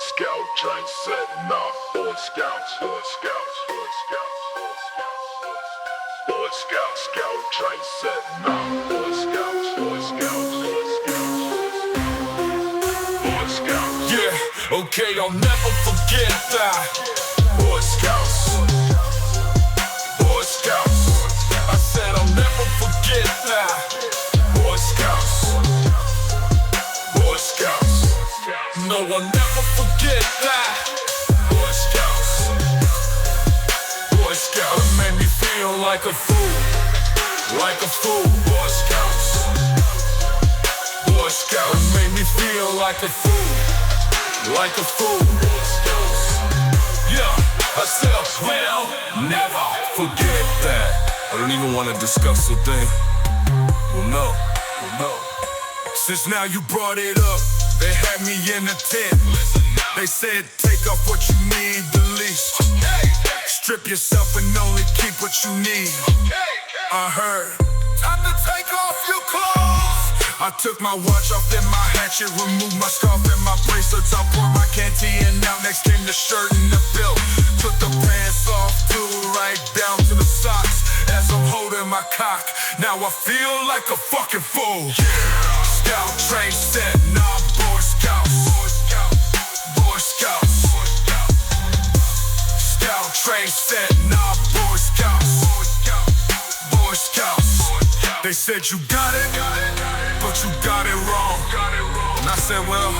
Scout train setting off. Boy Scouts, Boy Scouts, Boy Scouts, Boy Scouts, Boy Scouts, Scout train setting off. Boy Scouts, Boy Scouts, Boy Scouts, Boy Scouts. Yeah, okay, I'll never forget that. Boy Scouts, Boy Scouts, I said I'll never forget that. Boy Scouts, Boy Scouts. No, I'll never forget that. Boy Scouts, Boy Scouts, it made me feel like a fool. Like a fool. Boy Scouts, Boy Scouts, it made me feel like a fool. Like a fool. Boy Scouts. Yeah, I said well, never forget that. I don't even want to discuss the thing. Well, no. Since now you brought it up, they had me in a tent. They said take off what you need the least. Strip yourself and only keep what you need. I heard time to take off your clothes. I took my watch off, then my hatchet, removed my scarf and my bracelets. I poured my canteen and now next came the shirt and the belt. Took the pants off too, right down to the socks. As I'm holding my cock, now I feel like a fucking fool. Scout train set, nah, Boy Scouts. Boy Scouts. Scout train set, nah, Boy Scouts. Boy Scouts. They said you got it, but you got it wrong. And I said, well,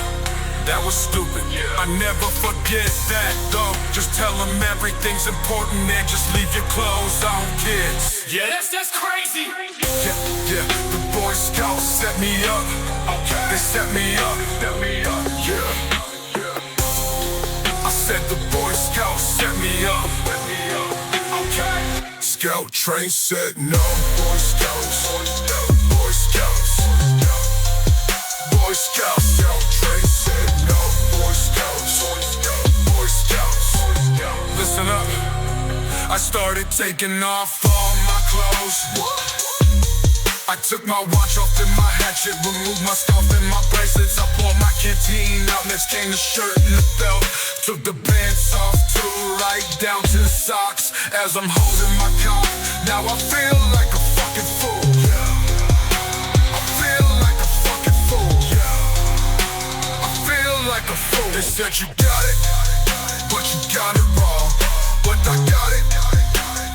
that was stupid. I never forget that, though. Just tell them everything's important and just leave your clothes on, kids. Yeah, that's crazy. Yeah, the Boy Scouts set me up. They set me up. Yeah. I said the Boy Scouts set me up. Scout train set, no. Boy Scouts. Boy Scouts. Boy Scouts. Scout train set, no. Boy Scouts. Boy Scouts. Listen up. I started taking off all my clothes. I took my watch off and my hatchet, removed my scarf and my bracelets. I poured my canteen out, next came the shirt and the belt. Took the pants off too, right down to the socks. As I'm holding my cock, now I feel like a fucking fool. I feel like a fucking fool. I feel like a fool. They said you got it, but you got it wrong. But I got it,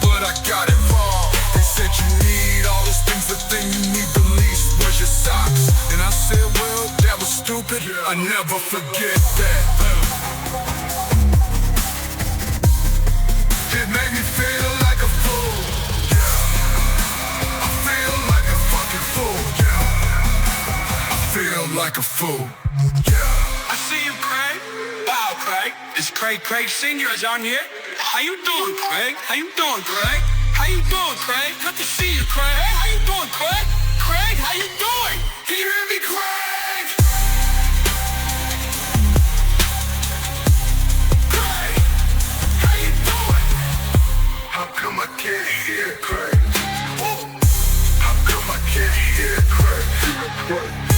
but I got it wrong. They said you need all those things, the thing you need the least was your socks. And I said, well, that was stupid, I never forget that. It made me feel like a fool. I feel like a fucking fool. I feel like a fool. I see you, Craig. Wow, Craig. It's Craig Sr. is on here. How you doing, Craig? How you doing, Craig? How you doing, Craig? Good to see you, Craig. Hey, how you doing, Craig? Craig, how you doing? Can you hear me, Craig? Craig, how you doing? How come I can't hear Craig? How come I can't hear Craig?